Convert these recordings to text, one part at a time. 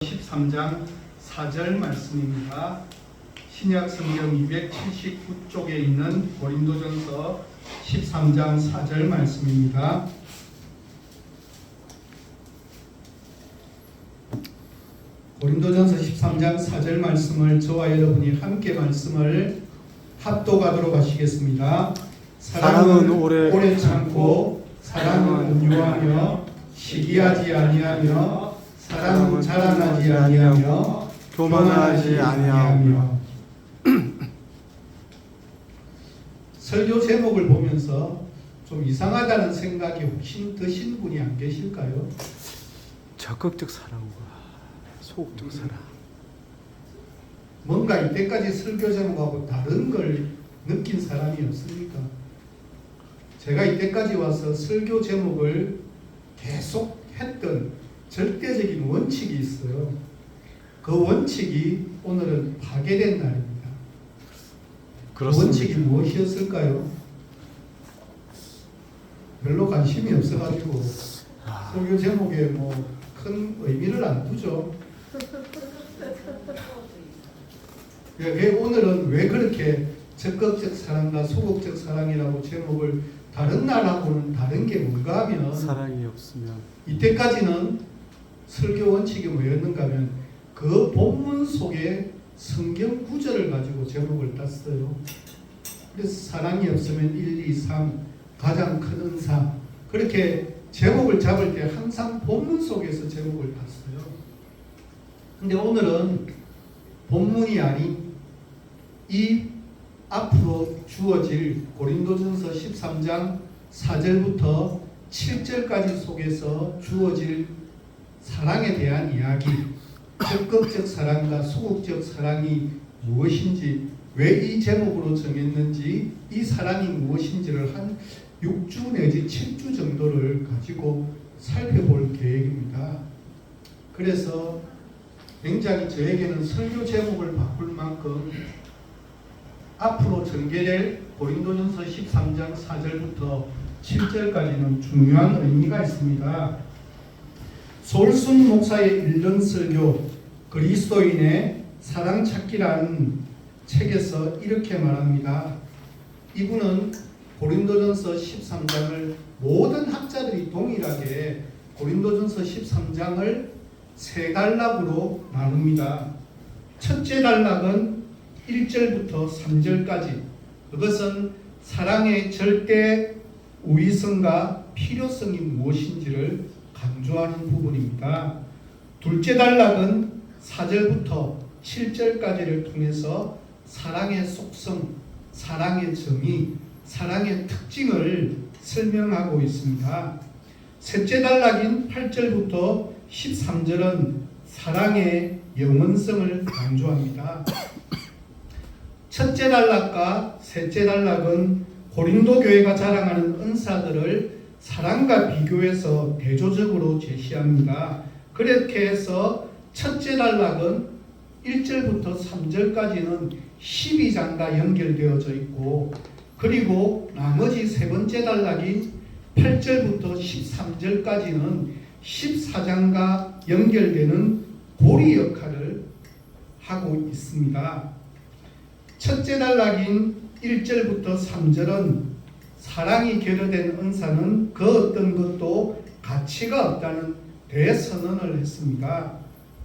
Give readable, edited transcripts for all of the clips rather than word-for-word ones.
13장 4절 말씀입니다. 신약 성경 279쪽에 있는 고린도전서 13장 4절 말씀입니다. 고린도전서 13장 4절 말씀을 저와 여러분이 함께 말씀을 합독하도록 하시겠습니다. 사랑은 오래 참고 사랑은 온유하며 시기하지 아니하며 사랑은 자랑하지 아니하며 교만하지 아니하며. 설교 제목을 보면서 좀 이상하다는 생각이 혹시 드신 분이 안 계실까요? 적극적 사랑과 소극적 사랑. 뭔가 이때까지 설교 제목하고 다른 걸 느낀 사람이 없습니까? 제가 이때까지 와서 설교 제목을 계속 했던 절대적인 원칙이 있어요. 그 원칙이 오늘은 파괴된 날입니다. 그렇습니다. 그 원칙이 무엇이었을까요? 별로 관심이 없어가지고 설교 제목에 뭐 큰 의미를 안 두죠. 오늘은 왜 그렇게 적극적 사랑과 소극적 사랑이라고 제목을 다른 날하고는 다른 게 뭔가 하면 사랑이 없으면 이때까지는 설교 원칙이 뭐였는가 하면 그 본문 속에 성경 구절을 가지고 제목을 땄어요. 그래서 사랑이 없으면 1, 2, 3 가장 큰 은사, 그렇게 제목을 잡을 때 항상 본문 속에서 제목을 땄어요. 근데 오늘은 본문이 아닌 이 앞으로 주어질 고린도전서 13장 4절부터 7절까지 속에서 주어질 사랑에 대한 이야기, 적극적 사랑과 소극적 사랑이 무엇인지, 왜 이 제목으로 정했는지, 이 사랑이 무엇인지를 한 6주 내지 7주 정도를 가지고 살펴볼 계획입니다. 그래서 굉장히 저에게는 설교 제목을 바꿀 만큼 앞으로 전개될 고린도전서 13장 4절부터 7절까지는 중요한 의미가 있습니다. 솔순 목사의 일전 설교 그리스도인의 사랑 찾기라는 책에서 이렇게 말합니다. 이분은 고린도전서 13장을 모든 학자들이 동일하게 고린도전서 13장을 세 단락으로 나눕니다. 첫째 단락은 1절부터 3절까지, 그것은 사랑의 절대 우위성과 필요성이 무엇인지를 강조하는 부분입니다. 둘째 단락은 4절부터 7절까지를 통해서 사랑의 속성, 사랑의 정의, 사랑의 특징을 설명하고 있습니다. 셋째 단락인 8절부터 13절은 사랑의 영원성을 강조합니다. 첫째 단락과 셋째 단락은 고린도 교회가 자랑하는 은사들을 사랑과 비교해서 대조적으로 제시합니다. 그렇게 해서 첫째 단락은 1절부터 3절까지는 12장과 연결되어져 있고, 그리고 나머지 세 번째 단락인 8절부터 13절까지는 14장과 연결되는 고리 역할을 하고 있습니다. 첫째 단락인 1절부터 3절은 사랑이 결여된 은사는 그 어떤 것도 가치가 없다는 대선언을 했습니다.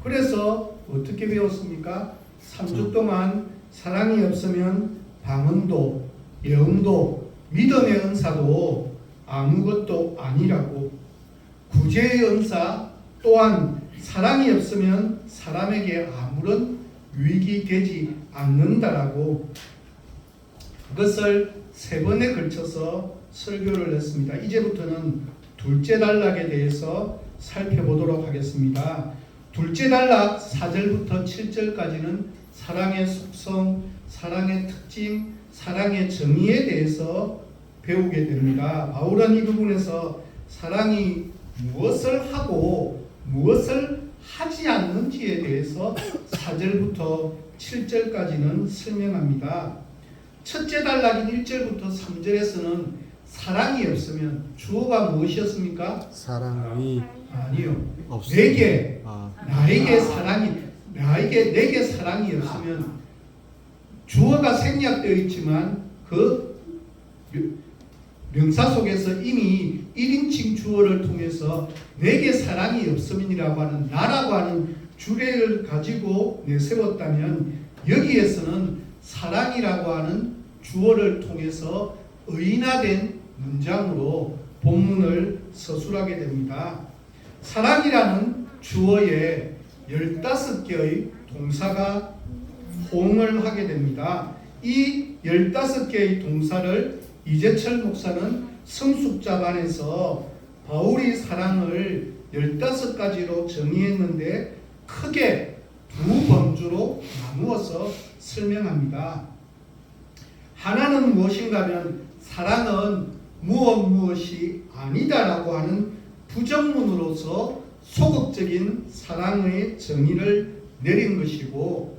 그래서 어떻게 배웠습니까? 3주 동안 사랑이 없으면 방언도, 예언도, 믿음의 은사도 아무것도 아니라고, 구제의 은사 또한 사랑이 없으면 사람에게 아무런 유익이 되지 않는다라고, 그것을 세 번에 걸쳐서 설교를 했습니다. 이제부터는 둘째 단락에 대해서 살펴보도록 하겠습니다. 둘째 단락 4절부터 7절까지는 사랑의 속성, 사랑의 특징, 사랑의 정의에 대해서 배우게 됩니다. 바울은 이 부분에서 사랑이 무엇을 하고 무엇을 하지 않는지에 대해서 4절부터 7절까지는 설명합니다. 첫째 단락인 1절부터 3절에서는 사랑이 없으면, 주어가 무엇이었습니까? 사랑이 아니요. 내게 아, 내게 사랑이 없으면 주어가 생략되어 있지만 그 명사 속에서 이미 1인칭 주어를 통해서 내게 사랑이 없음이라고 하는 나라고 하는 주례를 가지고 내세웠다면 여기에서는 사랑이라고 하는 주어를 통해서 의인화된 문장으로 본문을 서술하게 됩니다. 사랑이라는 주어에 15개의 동사가 호응을 하게 됩니다. 이 15개의 동사를 이재철 목사는 성숙자반에서 바울이 사랑을 15가지로 정의했는데 크게 두 범주로 나누어서 설명합니다. 하나는 무엇인가 하면 사랑은 무엇이 아니다라고 하는 부정문으로서 소극적인 사랑의 정의를 내린 것이고,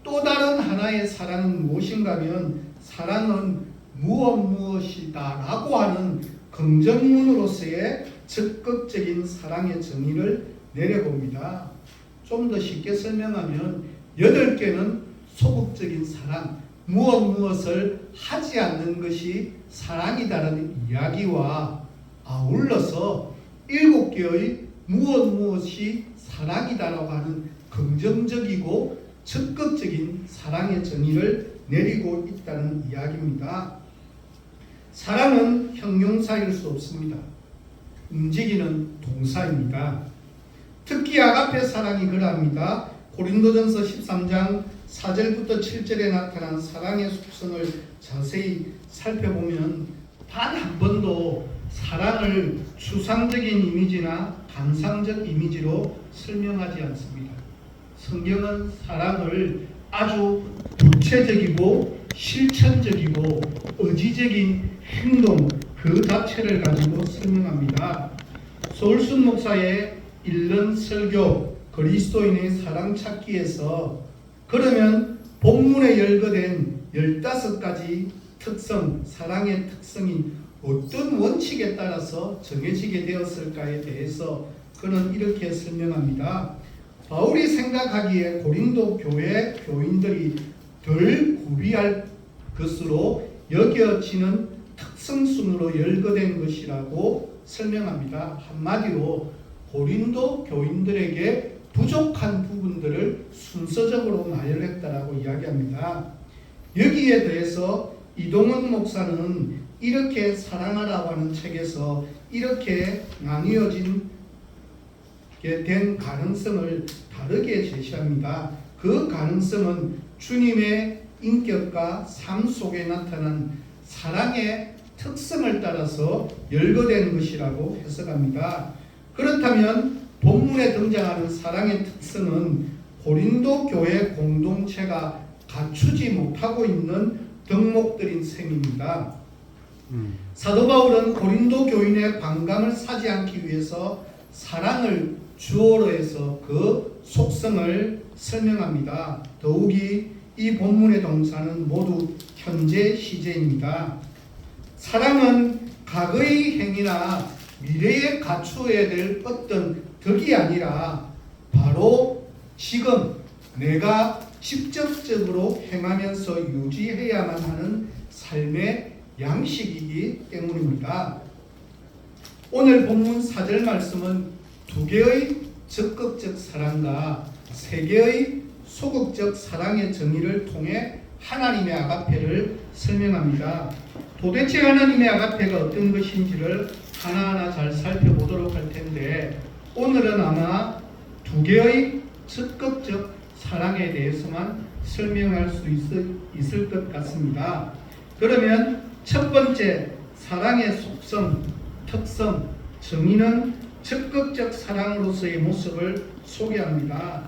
또 다른 하나의 사랑은 무엇인가 하면 사랑은 무엇이다라고 하는 긍정문으로서의 적극적인 사랑의 정의를 내려봅니다. 좀 더 쉽게 설명하면 8개는 소극적인 사랑, 무엇을 하지 않는 것이 사랑이다라는 이야기와 아울러서 7개의 무엇이 사랑이다라고 하는 긍정적이고 적극적인 사랑의 정의를 내리고 있다는 이야기입니다. 사랑은 형용사일 수 없습니다. 움직이는 동사입니다. 특히 아가페 사랑이 그러합니다. 고린도전서 13장 4절부터 7절에 나타난 사랑의 속성을 자세히 살펴보면 단 한 번도 사랑을 추상적인 이미지나 감상적 이미지로 설명하지 않습니다. 성경은 사랑을 아주 구체적이고 실천적이고 의지적인 행동 그 자체를 가지고 설명합니다. 서울순 목사의 읽는 설교 그리스도인의 사랑 찾기에서 그러면 본문에 열거된 15가지 특성, 사랑의 특성이 어떤 원칙에 따라서 정해지게 되었을까에 대해서 그는 이렇게 설명합니다. 바울이 생각하기에 고린도 교회 교인들이 덜 구비할 것으로 여겨지는 특성순으로 열거된 것이라고 설명합니다. 한마디로 고린도 교인들에게 부족한 부분들을 순서적으로 나열했다라고 이야기합니다. 여기에 대해서 이동원 목사는 이렇게 사랑하라고 하는 책에서 이렇게 나뉘어진 된 가능성을 다르게 제시합니다. 그 가능성은 주님의 인격과 삶 속에 나타난 사랑의 특성을 따라서 열거된 것이라고 해석합니다. 그렇다면 본문에 등장하는 사랑의 특성은 고린도 교회 공동체가 갖추지 못하고 있는 덕목들인 셈입니다. 사도 바울은 고린도 교인의 반감을 사지 않기 위해서 사랑을 주어로 해서 그 속성을 설명합니다. 더욱이 이 본문의 동사는 모두 현재 시제입니다. 사랑은 과거의 행위나 미래에 갖추어야 될 어떤 덕이 아니라 바로 지금 내가 직접적으로 행하면서 유지해야만 하는 삶의 양식이기 때문입니다. 오늘 본문 4절 말씀은 2개의 적극적 사랑과 3개의 소극적 사랑의 정의를 통해 하나님의 아가페를 설명합니다. 도대체 하나님의 아가페가 어떤 것인지를 하나하나 잘 살펴보도록 할 텐데, 오늘은 아마 2개의 적극적 사랑에 대해서만 설명할 수 있을 것 같습니다. 그러면 첫 번째 사랑의 속성, 특성, 정의는 적극적 사랑으로서의 모습을 소개합니다.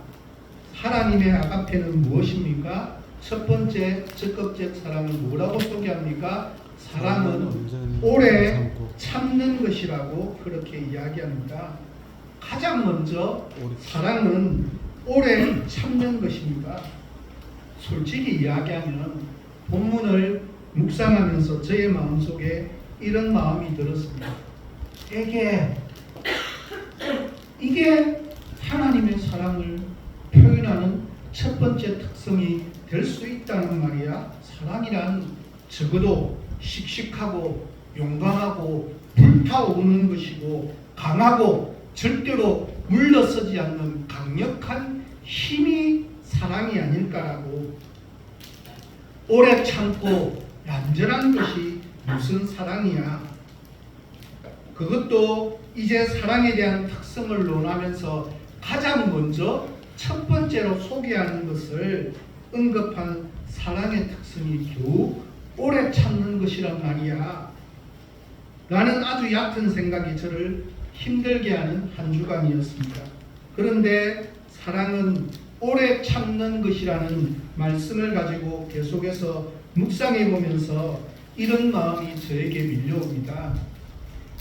하나님의 아가페는 무엇입니까? 첫 번째 적극적 사랑을 뭐라고 소개합니까? 사랑은 오래 참는 것이라고 그렇게 이야기합니다. 가장 먼저 사랑은 오래 참는 것입니다. 솔직히 이야기하면 본문을 묵상하면서 저의 마음속에 이런 마음이 들었습니다. 되게 이게 하나님의 사랑을 표현하는 첫 번째 특성이 될 수 있다는 말이야. 사랑이란 적어도 씩씩하고 용감하고 불타오르는 것이고 강하고 절대로 물러서지 않는 강력한 힘이 사랑이 아닐까라고. 오래 참고 얌전한 것이 무슨 사랑이야. 그것도 이제 사랑에 대한 특성을 논하면서 가장 먼저 첫 번째로 소개하는 것을 언급한 사랑의 특성이 겨우 오래 참는 것이란 말이야. 나는 아주 얕은 생각이 저를 힘들게 하는 한 주간이었습니다. 그런데 사랑은 오래 참는 것이라는 말씀을 가지고 계속해서 묵상해 보면서 이런 마음이 저에게 밀려옵니다.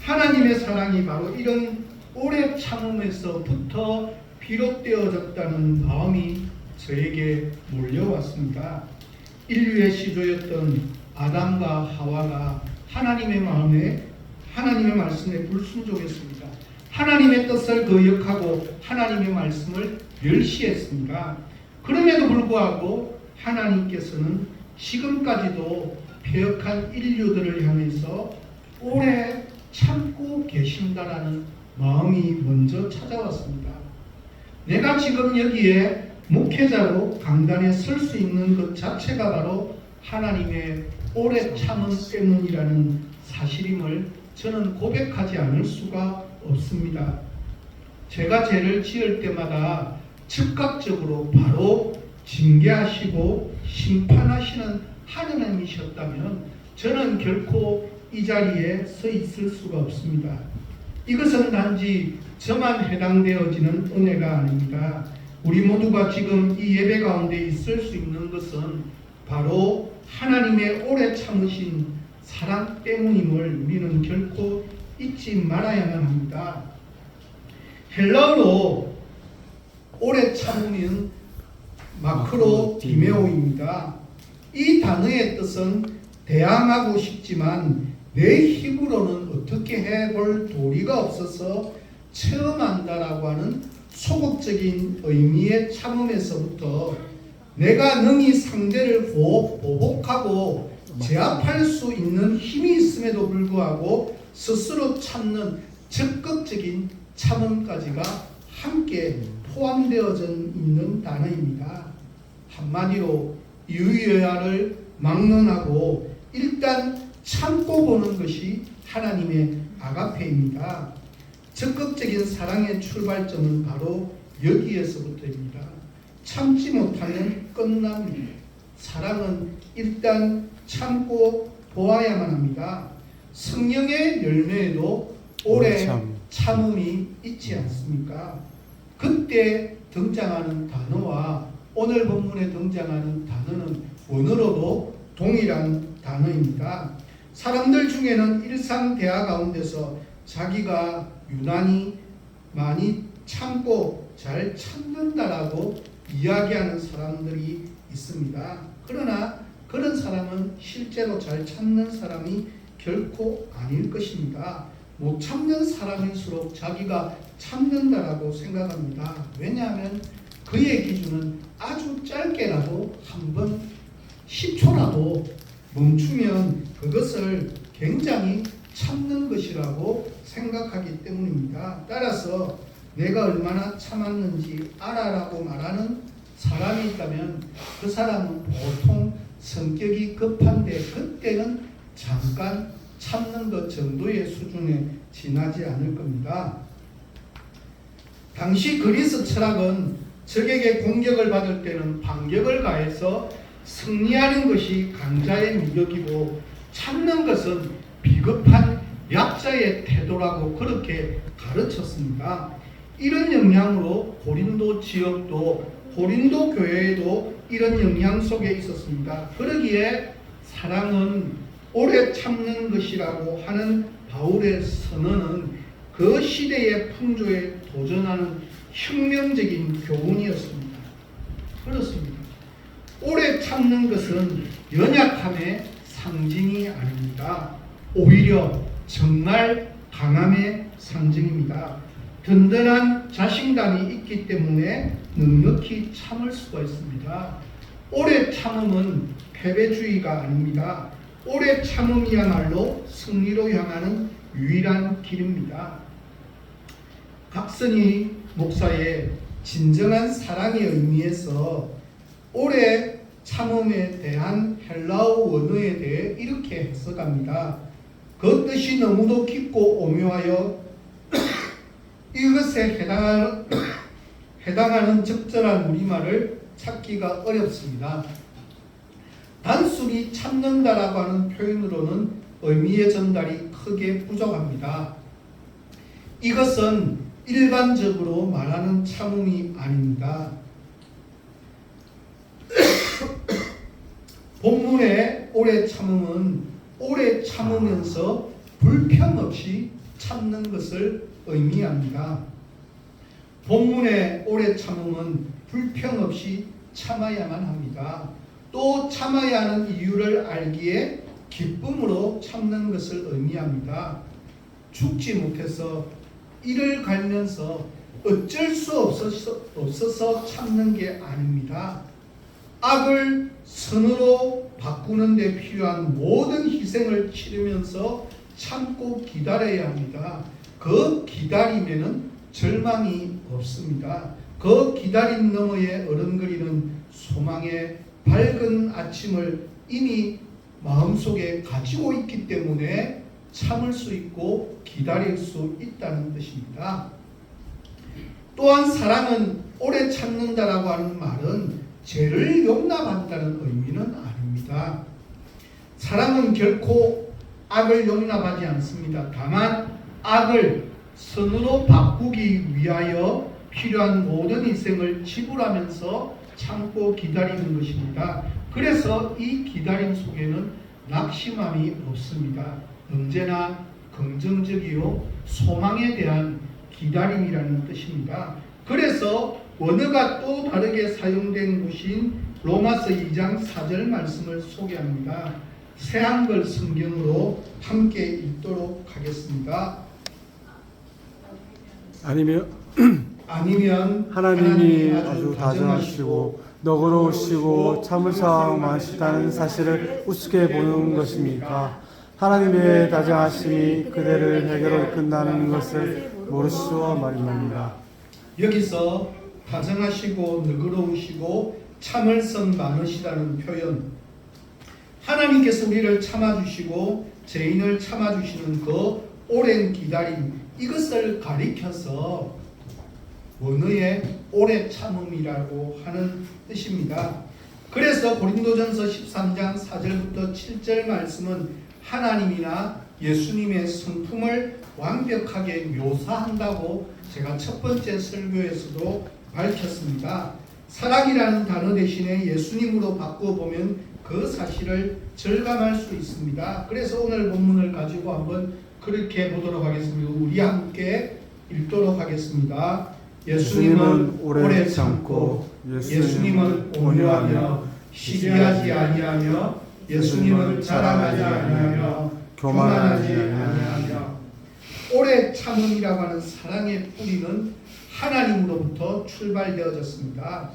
하나님의 사랑이 바로 이런 오래 참음에서부터 비롯되어졌다는 마음이 저에게 몰려왔습니다. 인류의 시조였던 아담과 하와가 하나님의 말씀에 불순종했습니다. 하나님의 뜻을 거역하고 하나님의 말씀을 멸시했습니다. 그럼에도 불구하고 하나님께서는 지금까지도 패역한 인류들을 향해서 오래 참고 계신다라는 마음이 먼저 찾아왔습니다. 내가 지금 여기에 목회자로 강단에 설 수 있는 것 자체가 바로 하나님의 오래 참음 때문이라는 사실임을 저는 고백하지 않을 수가 없습니다. 제가 죄를 지을 때마다 즉각적으로 바로 징계하시고 심판하시는 하나님이셨다면 저는 결코 이 자리에 서 있을 수가 없습니다. 이것은 단지 저만 해당되어지는 은혜가 아닙니다. 우리 모두가 지금 이 예배 가운데 있을 수 있는 것은 바로 하나님의 오래 참으신 사랑 때문임을 우리는 결코 잊지 말아야만 합니다. 헬라어로 오래 참으면 마크로 디메오입니다. 이 단어의 뜻은 대항하고 싶지만 내 힘으로는 어떻게 해볼 도리가 없어서 체험한다라고 하는 소극적인 의미의 참음에서부터 내가 능히 상대를 보복하고 제압할 수 있는 힘이 있음에도 불구하고 스스로 참는 적극적인 참음까지가 함께 포함되어져 있는 단어입니다. 한마디로 유의여야를 막론하고 일단 참고 보는 것이 하나님의 아가페입니다. 적극적인 사랑의 출발점은 바로 여기에서부터입니다. 참지 못하면 끝납니다. 사랑은 일단 참고 보아야만 합니다. 성령의 열매에도 오래 참음이 있지 않습니까? 그때 등장하는 단어와 오늘 본문에 등장하는 단어는 원어로도 동일한 단어입니다. 사람들 중에는 일상 대화 가운데서 자기가 유난히 많이 참고 잘 참는다라고 이야기하는 사람들이 있습니다. 그러나 그런 사람은 실제로 잘 참는 사람이 결코 아닐 것입니다. 못 참는 사람일수록 자기가 참는다라고 생각합니다. 왜냐하면 그의 기준은 아주 짧게라도 한번 10초라도 멈추면 그것을 굉장히 참는 것이라고 생각하기 때문입니다. 따라서 내가 얼마나 참았는지 알아라고 말하는 사람이 있다면 그 사람은 보통 성격이 급한데 그때는 잠깐 참는 것 정도의 수준에 지나지 않을 겁니다. 당시 그리스 철학은 적에게 공격을 받을 때는 반격을 가해서 승리하는 것이 강자의 미덕이고 참는 것은 비겁한 약자의 태도라고 그렇게 가르쳤습니다. 이런 영향으로 고린도 지역도 고린도 교회에도 이런 영향 속에 있었습니다. 그러기에 사랑은 오래 참는 것이라고 하는 바울의 선언은 그 시대의 풍조에 도전하는 혁명적인 교훈이었습니다. 그렇습니다. 오래 참는 것은 연약함의 상징이 아닙니다. 오히려 정말 강함의 상징입니다. 든든한 자신감이 있기 때문에 넉넉히 참을 수가 있습니다. 오래 참음은 패배주의가 아닙니다. 오래 참음이야말로 승리로 향하는 유일한 길입니다. 각선희 목사의 진정한 사랑의 의미에서 오래 참음에 대한 헬라어 원어에 대해 이렇게 해석합니다. 그 뜻이 너무도 깊고 오묘하여 이것에 해당하는 적절한 우리말을 찾기가 어렵습니다. 단순히 참는다라고 하는 표현으로는 의미의 전달이 크게 부족합니다. 이것은 일반적으로 말하는 참음이 아닙니다. 본문의 오래 참음은 오래 참으면서 불평 없이 참는 것을 의미합니다. 본문의 오래 참음은 불평 없이 참아야만 합니다. 또 참아야 하는 이유를 알기에 기쁨으로 참는 것을 의미합니다. 죽지 못해서 이를 갈면서 어쩔 수 없어서 참는 게 아닙니다. 악을 선으로 바꾸는 데 필요한 모든 희생을 치르면서 참고 기다려야 합니다. 그 기다림에는 절망이 없습니다. 그 기다림 너머에 어른거리는 소망의 밝은 아침을 이미 마음속에 가지고 있기 때문에 참을 수 있고 기다릴 수 있다는 뜻입니다. 또한 사랑은 오래 참는다라고 하는 말은 죄를 용납한다는 의미는 아닙니다. 사랑은 결코 악을 용납하지 않습니다. 다만 악을 선으로 바꾸기 위하여 필요한 모든 희생을 지불하면서 참고 기다리는 것입니다. 그래서 이 기다림 속에는 낙심함이 없습니다. 언제나 긍정적이요 소망에 대한 기다림이라는 뜻입니다. 그래서 원어가 또 다르게 사용된 곳인 로마서 2장 4절 말씀을 소개합니다. 새한글 성경으로 함께 읽도록 하겠습니다. 아니면 하나님이 아주 다정하시고 너그러우시고 참을성 많으시다는 사실을 우습게 보는 것입니까? 하나님의 다정하심이 그대를 해결로 이끈다는 것을 모르시오 말입니다. 여기서 다정하시고 너그러우시고 참을성 많으시다는 표현, 하나님께서 우리를 참아주시고 죄인을 참아주시는 그 오랜 기다림, 이것을 가리켜서 원어의 오래 참음이라고 하는 뜻입니다. 그래서 고린도전서 13장 4절부터 7절 말씀은 하나님이나 예수님의 성품을 완벽하게 묘사한다고 제가 첫 번째 설교에서도 밝혔습니다. 사랑이라는 단어 대신에 예수님으로 바꿔보면 그 사실을 절감할 수 있습니다. 그래서 오늘 본문을 가지고 한번 그렇게 보도록 하겠습니다. 우리 함께 읽도록 하겠습니다. 예수님은 오래 참고 예수님은 온유하며 시기하지 아니하며 예수님은 자랑하지 아니하며 교만하지 아니하며. 오래 참음이라고 하는 사랑의 뿌리는 하나님으로부터 출발되어졌습니다.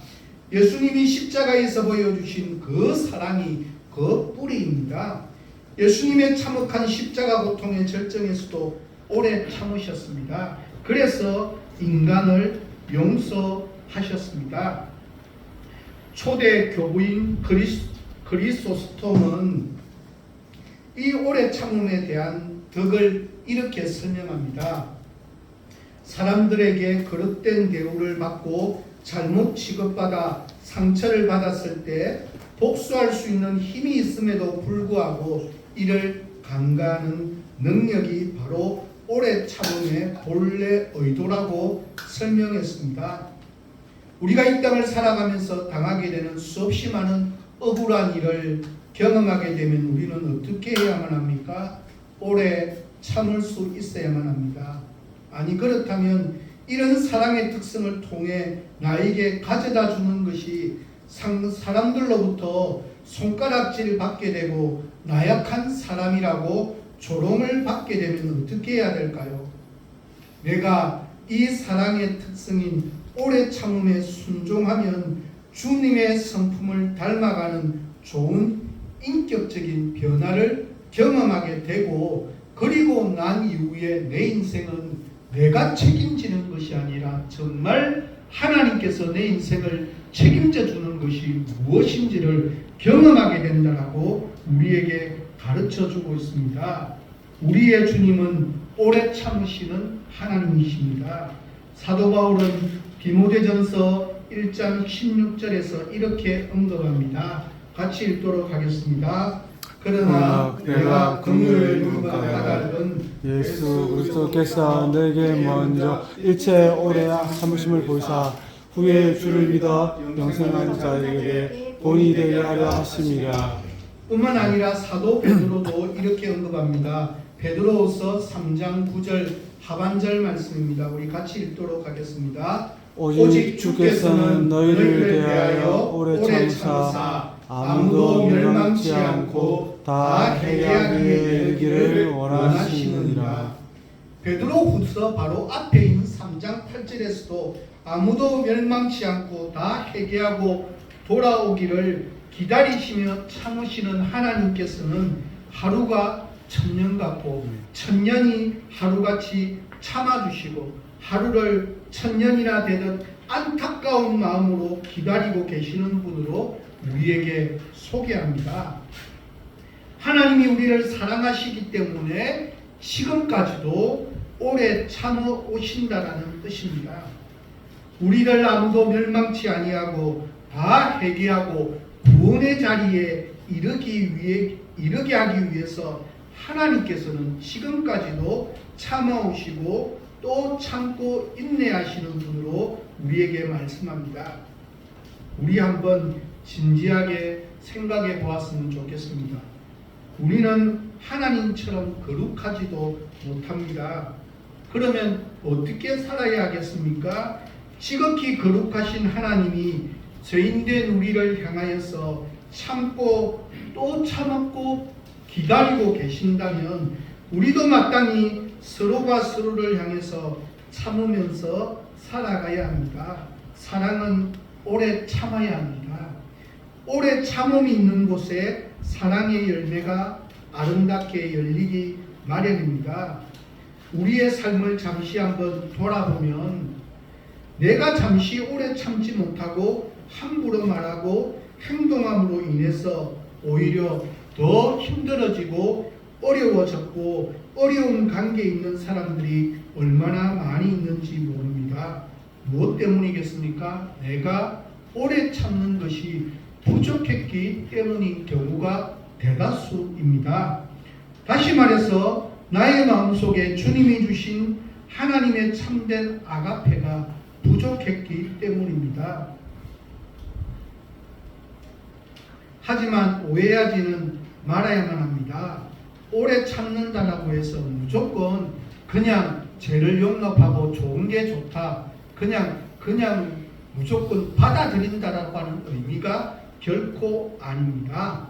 예수님이 십자가에서 보여주신 그 사랑이 그 뿌리입니다. 예수님의 참혹한 십자가 고통의 절정에서도 오래 참으셨습니다. 그래서 인간을 용서하셨습니다. 초대 교부인 그리소스톰은 이 오래 참음에 대한 덕을 이렇게 설명합니다. 사람들에게 거릇된 대우를 받고 잘못 취급받아 상처를 받았을 때 복수할 수 있는 힘이 있음에도 불구하고 이를 간과하는 능력이 바로 오래 참음의 본래 의도라고 설명했습니다. 우리가 이 땅을 살아가면서 당하게 되는 수없이 많은 억울한 일을 경험하게 되면 우리는 어떻게 해야만 합니까? 오래 참을 수 있어야만 합니다. 아니 그렇다면 이런 사랑의 특성을 통해 나에게 가져다 주는 것이 사람들로부터 손가락질을 받게 되고 나약한 사람이라고 조롱을 받게 되면 어떻게 해야 될까요? 내가 이 사랑의 특성인 오래 참음에 순종하면 주님의 성품을 닮아가는 좋은 인격적인 변화를 경험하게 되고, 그리고 난 이후에 내 인생은 내가 책임지는 것이 아니라 정말 하나님께서 내 인생을 책임져 주는 것이 무엇인지를 경험하게 된다라고 우리에게 가르쳐 주고 있습니다. 우리의 주님은 오래 참으시는 하나님이십니다. 사도 바울은 디모데전서 1장 16절에서 이렇게 언급합니다. 같이 읽도록 하겠습니다. 그러나 내가 긍휼을 누가 까닭은 예수 그리스도께서 내게 먼저 일체 오래 참으심을 보이사 후에 주를 믿어 영생한 자에게 본이 되게 하려 하심이라. 뿐만 아니라 사도 베드로도 이렇게 언급합니다. 베드로후서 3장 9절 하반절 말씀입니다. 우리 같이 읽도록 하겠습니다. 오직 주께서는 너희를 대하여 오래 참으사 아무도 멸망치 않고 다 회개하기에 이르기를 원하시느니라. 베드로후서 바로 앞에 있는 3장 8절에서도 아무도 멸망치 않고 다 회개하고 돌아오기를 기다리시며 참으시는 하나님께서는 하루가 천년 같고 천년이 하루같이 참아주시고 하루를 천년이나 되듯 안타까운 마음으로 기다리고 계시는 분으로 우리에게 소개합니다. 하나님이 우리를 사랑하시기 때문에 지금까지도 오래 참아 오신다라는 뜻입니다. 우리를 아무도 멸망치 아니하고 다 회개하고 구원의 자리에 이르게 하기 위해서 하나님께서는 지금까지도 참아오시고 또 참고 인내하시는 분으로 우리에게 말씀합니다. 우리 한번 진지하게 생각해 보았으면 좋겠습니다. 우리는 하나님처럼 거룩하지도 못합니다. 그러면 어떻게 살아야 하겠습니까? 지극히 거룩하신 하나님이 죄인된 우리를 향하여서 참고 또 참았고 기다리고 계신다면 우리도 마땅히 서로가 서로를 향해서 참으면서 살아가야 합니다. 사랑은 오래 참아야 합니다. 오래 참음이 있는 곳에 사랑의 열매가 아름답게 열리기 마련입니다. 우리의 삶을 잠시 한번 돌아보면 내가 잠시 오래 참지 못하고 함부로 말하고 행동함으로 인해서 오히려 더 힘들어지고 어려워졌고 어려운 관계에 있는 사람들이 얼마나 많이 있는지 모릅니다. 무엇 때문이겠습니까? 내가 오래 참는 것이 부족했기 때문인 경우가 대다수입니다. 다시 말해서 나의 마음속에 주님이 주신 하나님의 참된 아가페가 부족했기 때문입니다. 하지만 오해하지는 말아야만 합니다. 오래 참는다라고 해서 무조건 그냥 죄를 용납하고 좋은 게 좋다, 그냥 무조건 받아들인다라고 하는 의미가 결코 아닙니다.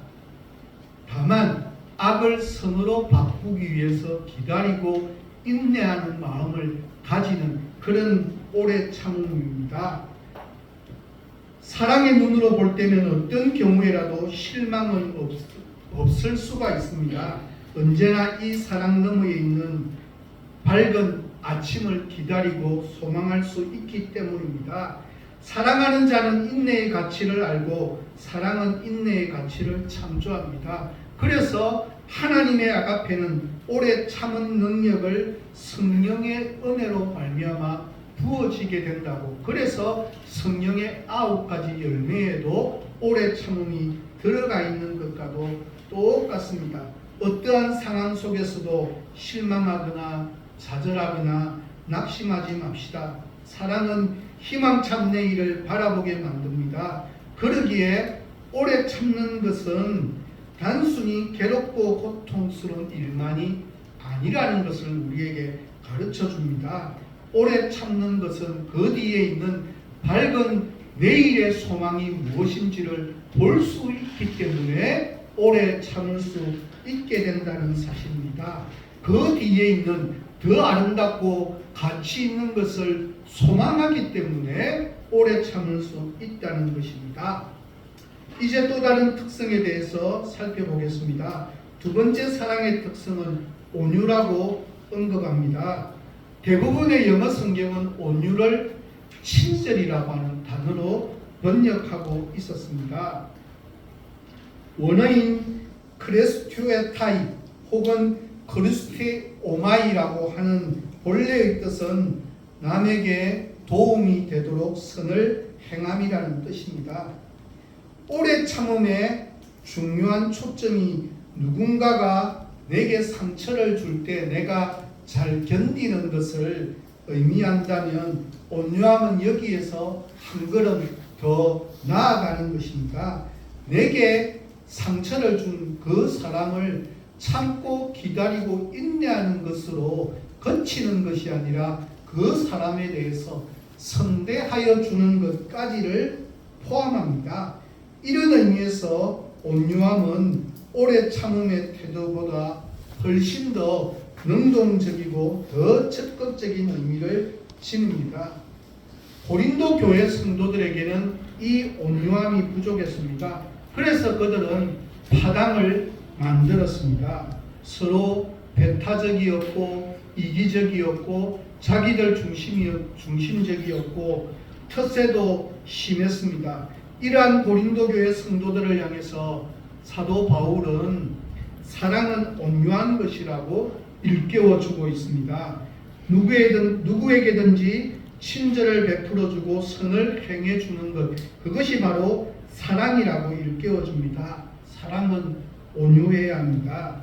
다만 악을 선으로 바꾸기 위해서 기다리고 인내하는 마음을 가지는 그런 오래 참음입니다. 사랑의 눈으로 볼 때면 어떤 경우에라도 실망은 없을 수가 있습니다. 언제나 이 사랑 너머에 있는 밝은 아침을 기다리고 소망할 수 있기 때문입니다. 사랑하는 자는 인내의 가치를 알고 사랑은 인내의 가치를 참조합니다. 그래서 하나님의 아가페는 오래 참은 능력을 성령의 은혜로 말미암아 부어지게 된다고. 그래서 성령의 9가지 열매에도 오래 참음이 들어가 있는 것과도 똑같습니다. 어떠한 상황 속에서도 실망하거나 좌절하거나 낙심하지 맙시다. 사랑은 희망찬 내일을 바라보게 만듭니다. 그러기에 오래 참는 것은 단순히 괴롭고 고통스러운 일만이 아니라는 것을 우리에게 가르쳐 줍니다. 오래 참는 것은 그 뒤에 있는 밝은 내일의 소망이 무엇인지를 볼 수 있기 때문에 오래 참을 수 있게 된다는 사실입니다. 그 뒤에 있는 더 아름답고 가치 있는 것을 소망하기 때문에 오래 참을 수 있다는 것입니다. 이제 또 다른 특성에 대해서 살펴보겠습니다. 두 번째 사랑의 특성은 온유라고 언급합니다. 대부분의 영어 성경은 온유를 친절이라고 하는 단어로 번역하고 있었습니다. 원어인 크레스튜에타이 혹은 크리스티오마이라고 하는 본래의 뜻은 남에게 도움이 되도록 선을 행함이라는 뜻입니다. 오래 참음의 중요한 초점이 누군가가 내게 상처를 줄 때 내가 잘 견디는 것을 의미한다면 온유함은 여기에서 한 걸음 더 나아가는 것입니다. 내게 상처를 준 그 사람을 참고 기다리고 인내하는 것으로 거치는 것이 아니라 그 사람에 대해서 선대하여 주는 것까지를 포함합니다. 이런 의미에서 온유함은 오래 참음의 태도보다 훨씬 더 능동적이고 더 적극적인 의미를 지닙니다. 고린도 교회 성도들에게는 이 온유함이 부족했습니다. 그래서 그들은 파당을 만들었습니다. 서로 배타적이었고 이기적이었고 자기들 중심적이었고 텃세도 심했습니다. 이러한 고린도 교회 성도들을 향해서 사도 바울은 사랑은 온유한 것이라고 일깨워주고 있습니다. 누구에게든지 친절을 베풀어주고 선을 행해주는 것, 그것이 바로 사랑이라고 일깨워줍니다. 사랑은 온유해야 합니다.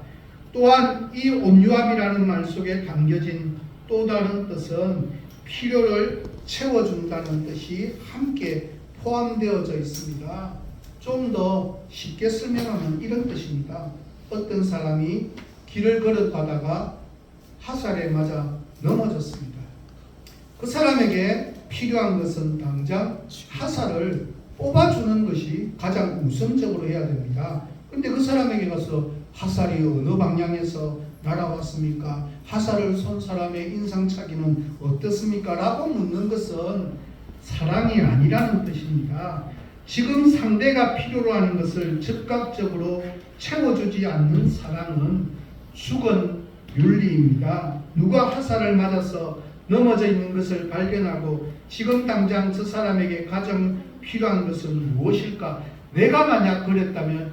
또한 이 온유함이라는 말 속에 담겨진 또 다른 뜻은 필요를 채워준다는 뜻이 함께 포함되어져 있습니다. 좀 더 쉽게 설명하면 이런 뜻입니다. 어떤 사람이 길을 걸어가다가 화살에 맞아 넘어졌습니다. 그 사람에게 필요한 것은 당장 화살을 뽑아주는 것이 가장 우선적으로 해야 됩니다. 근데 그 사람에게 가서 화살이 어느 방향에서 날아왔습니까? 화살을 쏜 사람의 인상착의는 어떻습니까? 라고 묻는 것은 사랑이 아니라는 뜻입니다. 지금 상대가 필요로 하는 것을 즉각적으로 채워주지 않는 사랑은 죽은 윤리입니다. 누가 화살을 맞아서 넘어져 있는 것을 발견하고 지금 당장 저 사람에게 가장 필요한 것은 무엇일까? 내가 만약 그랬다면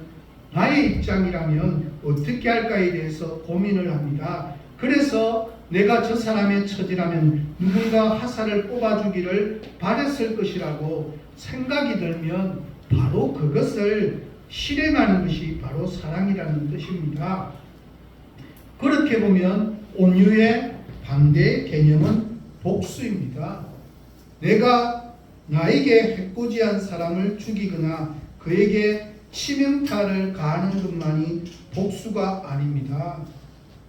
나의 입장이라면 어떻게 할까에 대해서 고민을 합니다. 그래서 내가 저 사람의 처지라면 누군가 화살을 뽑아주기를 바랬을 것이라고 생각이 들면 바로 그것을 실행하는 것이 바로 사랑이라는 뜻입니다. 그렇게 보면 온유의 반대 개념은 복수입니다. 내가 나에게 해코지한 사람을 죽이거나 그에게 치명타를 가하는 것만이 복수가 아닙니다.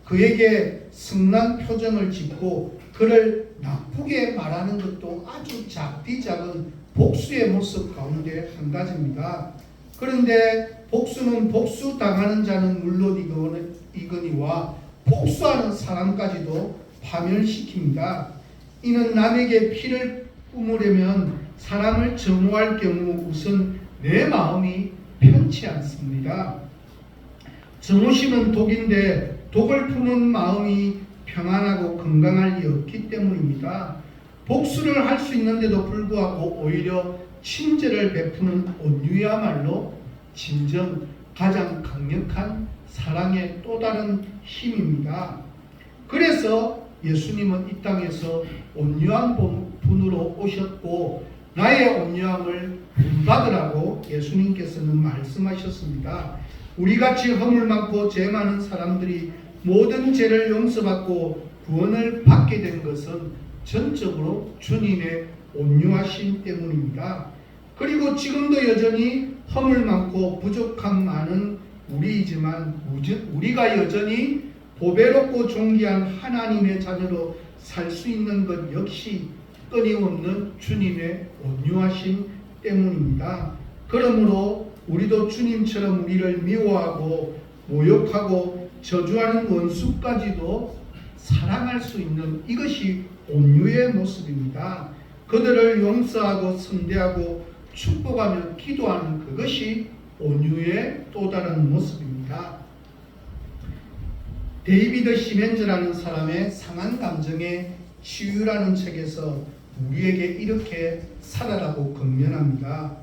그에게 성난 표정을 짓고 그를 나쁘게 말하는 것도 아주 작디 작은 복수의 모습 가운데 한 가지입니다. 그런데 복수는 복수당하는 자는 물론이거니와 복수하는 사람까지도 파멸시킵니다. 이는 남에게 피를 뿜으려면 사람을 정오할 경우 우선 내 마음이 편치 않습니다. 정오심은 독인데 독을 품은 마음이 평안하고 건강할 리 없기 때문입니다. 복수를 할 수 있는데도 불구하고 오히려 친절을 베푸는 온유야말로 진정 가장 강력한 사랑의 또 다른 힘입니다. 그래서 예수님은 이 땅에서 온유한 분으로 오셨고 나의 온유함을 본받으라고 예수님께서는 말씀하셨습니다. 우리같이 허물 많고 죄 많은 사람들이 모든 죄를 용서받고 구원을 받게 된 것은 전적으로 주님의 온유하심 때문입니다. 그리고 지금도 여전히 허물 많고 부족함 많은 우리이지만 우리가 여전히 보배롭고 존귀한 하나님의 자녀로 살 수 있는 것 역시 끊임없는 주님의 온유하심 때문입니다. 그러므로 우리도 주님처럼 우리를 미워하고 모욕하고 저주하는 원수까지도 사랑할 수 있는 이것이 온유의 모습입니다. 그들을 용서하고 선대하고 축복하며 기도하는 그것이 온유의 또 다른 모습입니다. 데이비드 시멘즈라는 사람의 상한 감정의 치유라는 책에서 우리에게 이렇게 살아라고 권면합니다.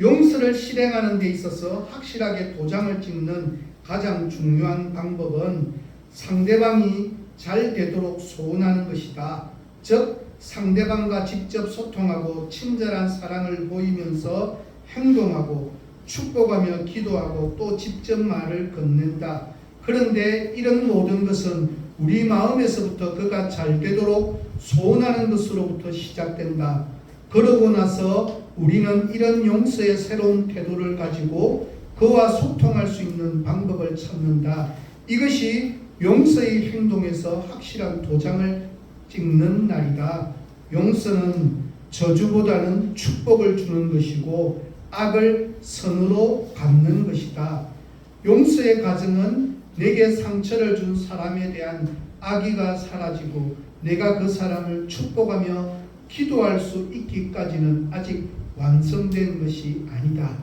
용서를 실행하는 데 있어서 확실하게 도장을 찍는 가장 중요한 방법은 상대방이 잘 되도록 소원하는 것이다. 즉 상대방과 직접 소통하고 친절한 사랑을 보이면서 행동하고 축복하며 기도하고 또 직접 말을 건넨다. 그런데 이런 모든 것은 우리 마음에서부터 그가 잘 되도록 소원하는 것으로부터 시작된다. 그러고 나서 우리는 이런 용서의 새로운 태도를 가지고 그와 소통할 수 있는 방법을 찾는다. 이것이 용서의 행동에서 확실한 도장을 찍는 날이다. 용서는 저주보다는 축복을 주는 것이고 악을 선으로 갚는 것이다. 용서의 과정은 내게 상처를 준 사람에 대한 악의가 사라지고 내가 그 사람을 축복하며 기도할 수 있기까지는 아직 완성된 것이 아니다.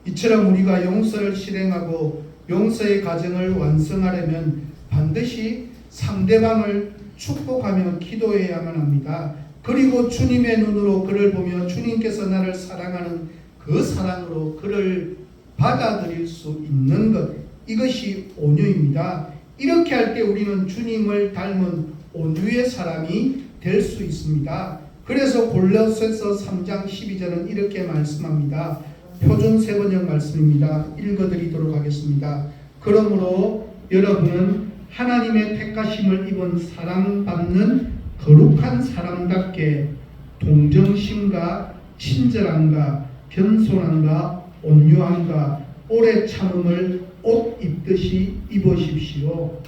이처럼 우리가 용서를 실행하고 용서의 과정을 완성하려면 반드시 상대방을 축복하며 기도해야만 합니다. 그리고 주님의 눈으로 그를 보며 주님께서 나를 사랑하는 그 사랑으로 그를 받아들일 수 있는 것, 이것이 온유입니다. 이렇게 할 때 우리는 주님을 닮은 온유의 사람이 될 수 있습니다. 그래서 골로새서 3장 12절은 이렇게 말씀합니다. 표준 세번역 말씀입니다. 읽어드리도록 하겠습니다. 그러므로 여러분은 하나님의 택하심을 입은 사랑받는 거룩한 사람답게 동정심과 친절함과 겸손함과 온유함과 오래 참음을 옷 입듯이 입으십시오.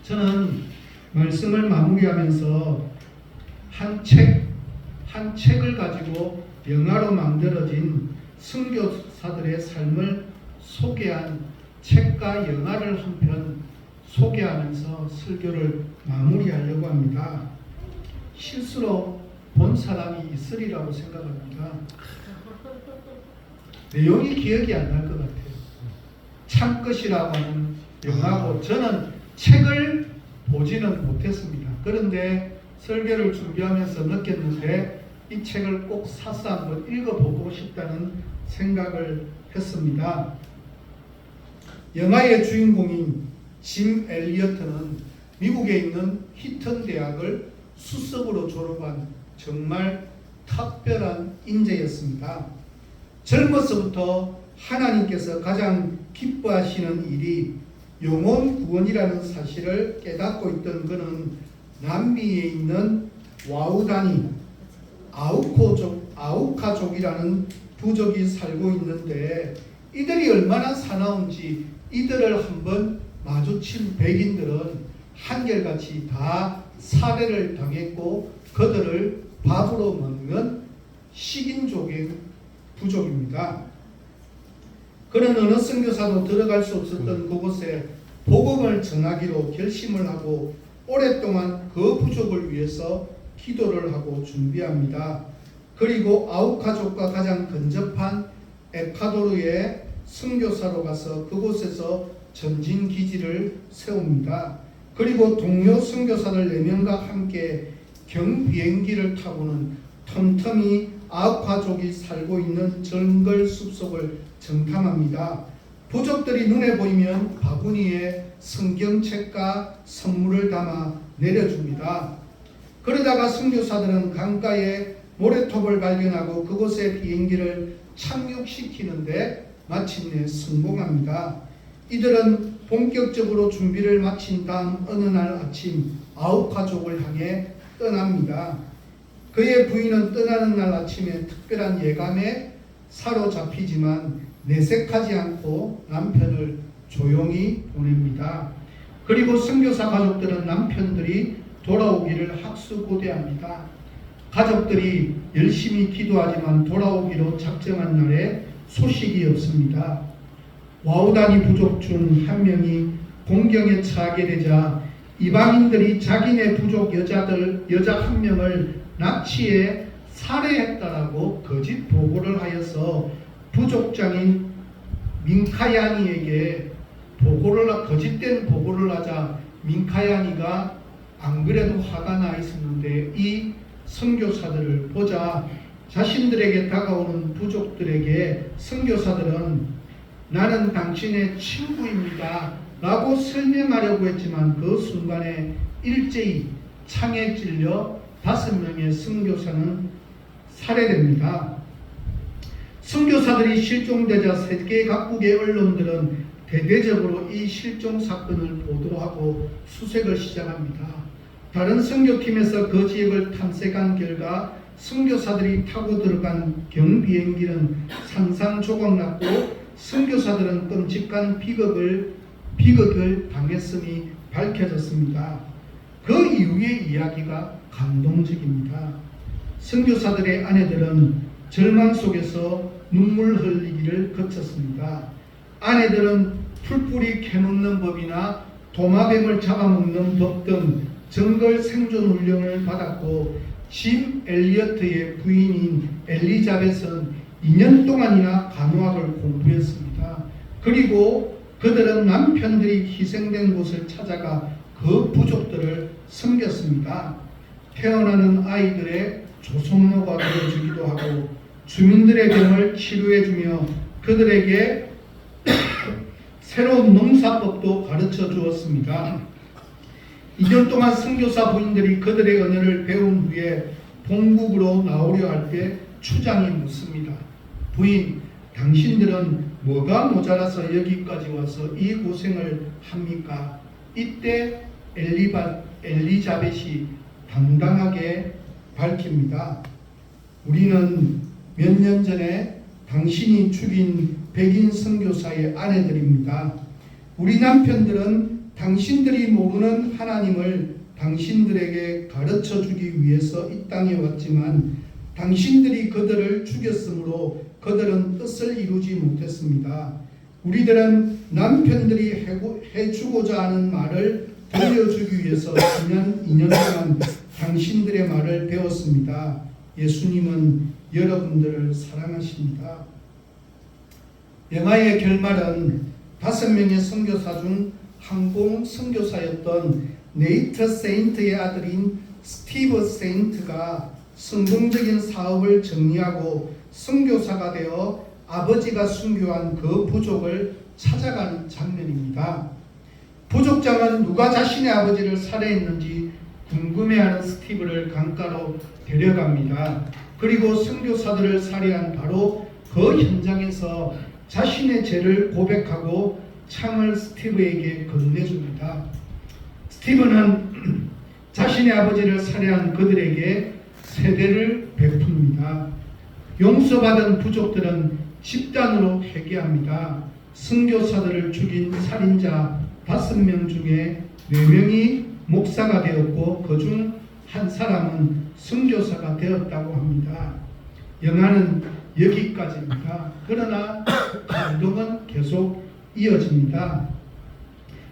저는 말씀을 마무리하면서 한 책을 가지고 영화로 만들어진 선교사들의 삶을 소개한 책과 영화를 한 편 소개하면서 설교를 마무리하려고 합니다. 실수로 본 사람이 있으리라고 생각합니다. 내용이 기억이 안 날 것 같아요. 참것이라고 하는 영화고 저는 책을 보지는 못했습니다. 그런데 설교를 준비하면서 느꼈는데 이 책을 꼭 사서 한번 읽어보고 싶다는 생각을 했습니다. 영화의 주인공인 짐 엘리어트는 미국에 있는 히튼 대학을 수석으로 졸업한 정말 특별한 인재였습니다. 젊어서부터 하나님께서 가장 기뻐하시는 일이 영혼 구원이라는 사실을 깨닫고 있던 그는 남미에 있는 와우다니 아우카족이라는 부족이 살고 있는데 이들이 얼마나 사나운지 이들을 한번 마주친 백인들은 한결같이 다 살해를 당했고 그들을 밥으로 먹는 식인족인 부족입니다. 그는 어느 선교사도 들어갈 수 없었던 그곳에 복음을 전하기로 결심을 하고 오랫동안 그 부족을 위해서 기도를 하고 준비합니다. 그리고 아우카족과 가장 근접한 에콰도르의 선교사로 가서 그곳에서 전진 기지를 세웁니다. 그리고 동료 선교사들 4명과 함께 경비행기를 타고는 틈틈이 아우카족이 살고 있는 정글 숲속을 정탐합니다. 부족들이 눈에 보이면 바구니에 성경책과 선물을 담아 내려줍니다. 그러다가 선교사들은 강가에 모래톱을 발견하고 그곳에 비행기를 착륙시키는데 마침내 성공합니다. 이들은 본격적으로 준비를 마친 다음 어느 날 아침 아우카족을 향해 떠납니다. 그의 부인은 떠나는 날 아침에 특별한 예감에 사로잡히지만 내색하지 않고 남편을 조용히 보냅니다. 그리고 선교사 가족들은 남편들이 돌아오기를 학수고대합니다. 가족들이 열심히 기도하지만 돌아오기로 작정한 날에 소식이 없습니다. 와우다니 부족 중 한 명이 공경에 처하게 되자 이방인들이 자기네 부족 여자 한 명을 납치해 살해했다라고 거짓 보고를 하여서 부족장인 민카야니에게 거짓된 보고를 하자 민카야니가 안 그래도 화가 나 있었는데 이 선교사들을 보자 자신들에게 다가오는 부족들에게 선교사들은 나는 당신의 친구입니다 라고 설명하려고 했지만 그 순간에 일제히 창에 찔려 5명의 선교사는 살해됩니다. 선교사들이 실종되자 세계 각국의 언론들은 대대적으로 이 실종 사건을 보도하고 수색을 시작합니다. 다른 선교팀에서 그 지역을 탐색한 결과 선교사들이 타고 들어간 경비행기는 산산조각났고 선교사들은 끔찍한 비극을 당했음이 밝혀졌습니다. 그 이후의 이야기가 감동적입니다. 선교사들의 아내들은 절망 속에서 눈물 흘리기를 거쳤습니다. 아내들은 풀뿌리 캐먹는 법이나 도마뱀을 잡아먹는 법 등 정글 생존 훈련을 받았고 짐 엘리어트의 부인인 엘리자벳은 2년 동안이나 간호학을 공부했습니다. 그리고 그들은 남편들이 희생된 곳을 찾아가 그 부족들을 섬겼습니다. 태어나는 아이들의 조성모가 되어주기도 하고 주민들의 병을 치료해주며 그들에게 새로운 농사법도 가르쳐 주었습니다. 2년 동안 선교사 부인들이 그들의 언어를 배운 후에 본국으로 나오려 할 때 추장이 묻습니다. 부인, 당신들은 뭐가 모자라서 여기까지 와서 이 고생을 합니까? 이때 엘리자벳이 당당하게 밝힙니다. 우리는 몇 년 전에 당신이 죽인 백인 선교사의 아내들입니다. 우리 남편들은 당신들이 모르는 하나님을 당신들에게 가르쳐 주기 위해서 이 땅에 왔지만 당신들이 그들을 죽였으므로 그들은 뜻을 이루지 못했습니다. 우리들은 남편들이 해주고자 하는 말을 들려주기 위해서 2년 동안 당신들의 말을 배웠습니다. 예수님은 여러분들을 사랑하십니다. 영화의 결말은 5명의 선교사 중 항공 선교사였던 네이트 세인트의 아들인 스티브 세인트가 성공적인 사업을 정리하고 선교사가 되어 아버지가 순교한 그 부족을 찾아가는 장면입니다. 부족장은 누가 자신의 아버지를 살해했는지 궁금해하는 스티브를 강가로 데려갑니다. 그리고 선교사들을 살해한 바로 그 현장에서 자신의 죄를 고백하고 창을 스티브에게 건네줍니다. 스티브는 자신의 아버지를 살해한 그들에게 세대를 베풉니다. 용서받은 부족들은 집단으로 회개합니다. 선교사들을 죽인 살인자 5명 중에 4명이 목사가 되었고 그중 한 사람은 선교사가 되었다고 합니다. 영화는 여기까지입니다. 그러나 감동은 계속 이어집니다.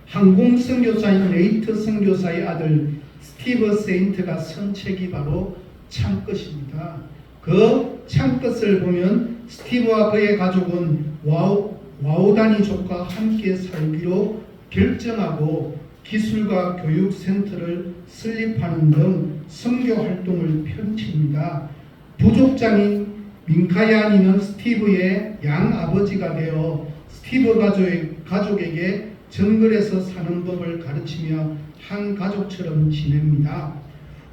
항공 선교사인 네이트 선교사의 아들 스티브 세인트가 쓴 책이 바로 창끝입니다. 그 창끝을 보면 스티브와 그의 가족은 와우다니족과 함께 살기로 결정하고 기술과 교육 센터를 설립하는 등 선교 활동을 펼칩니다. 부족장인 민카야니는 스티브의 양아버지가 되어 스티브 가족에게 정글에서 사는 법을 가르치며 한 가족처럼 지냅니다.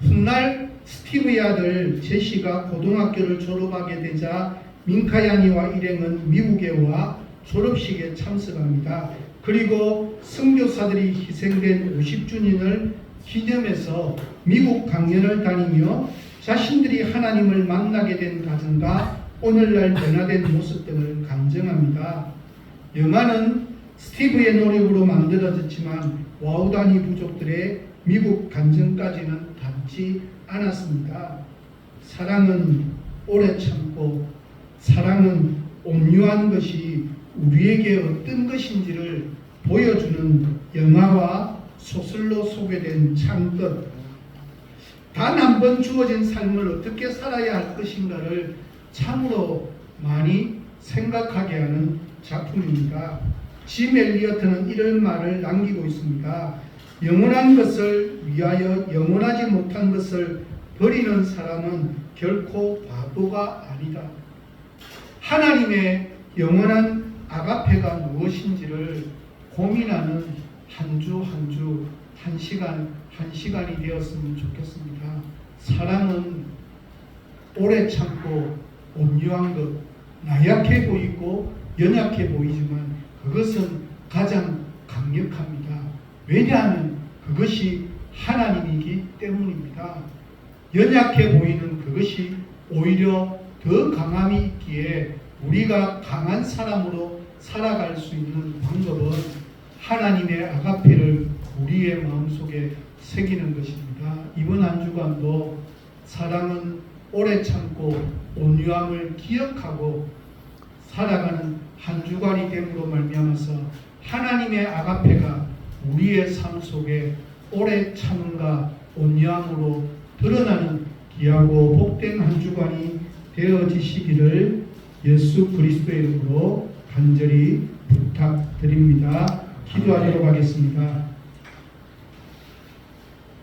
훗날 스티브의 아들 제시가 고등학교를 졸업하게 되자 민카야니와 일행은 미국에 와 졸업식에 참석합니다. 그리고 선교사들이 희생된 50주년을 기념해서 미국 강연을 다니며 자신들이 하나님을 만나게 된 가정과 오늘날 변화된 모습 등을 감정합니다. 영화는 스티브의 노력으로 만들어졌지만 와우다니 부족들의 미국 간증까지는 닿지 않았습니다. 사랑은 오래 참고 사랑은 온유한 것이 우리에게 어떤 것인지를 보여주는 영화와 소설로 소개된 창끝, 단 한 번 주어진 삶을 어떻게 살아야 할 것인가를 참으로 많이 생각하게 하는 작품입니다. 짐 엘리어트는 이런 말을 남기고 있습니다. 영원한 것을 위하여 영원하지 못한 것을 버리는 사람은 결코 바보가 아니다. 하나님의 영원한 아가페가 무엇인지를 고민하는 한 주 한 주, 한 시간 한 시간이 되었으면 좋겠습니다. 사랑은 오래 참고 온유한 것, 나약해 보이고 연약해 보이지만 그것은 가장 강력합니다. 왜냐하면 그것이 하나님이기 때문입니다. 연약해 보이는 그것이 오히려 더 강함이 있기에 우리가 강한 사람으로 살아갈 수 있는 방법은 하나님의 아가페를 우리의 마음속에 새기는 것입니다. 이번 한 주간도 사랑은 오래 참고 온유함을 기억하고 살아가는 한 주간이 됨으로 말미암아서 하나님의 아가페가 우리의 삶 속에 오래 참음과 온유함으로 드러나는 귀하고 복된 한 주간이 되어지시기를 예수 그리스도의 이름으로 간절히 부탁드립니다. 기도하도록 하겠습니다.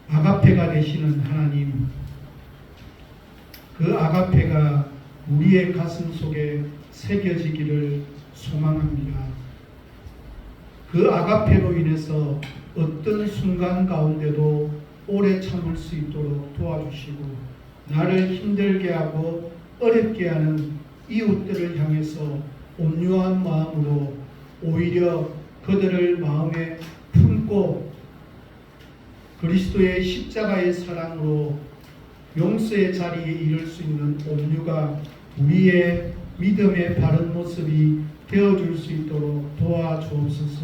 아가페가 되시는 하나님, 그 아가페가 우리의 가슴 속에 새겨지기를 소망합니다. 그 아가페로 인해서 어떤 순간 가운데도 오래 참을 수 있도록 도와주시고 나를 힘들게 하고 어렵게 하는 이웃들을 향해서 온유한 마음으로 오히려 그들을 마음에 품고 그리스도의 십자가의 사랑으로 용서의 자리에 이를 수 있는 온유가 우리의 믿음의 바른 모습이 되어줄 수 있도록 도와주옵소서.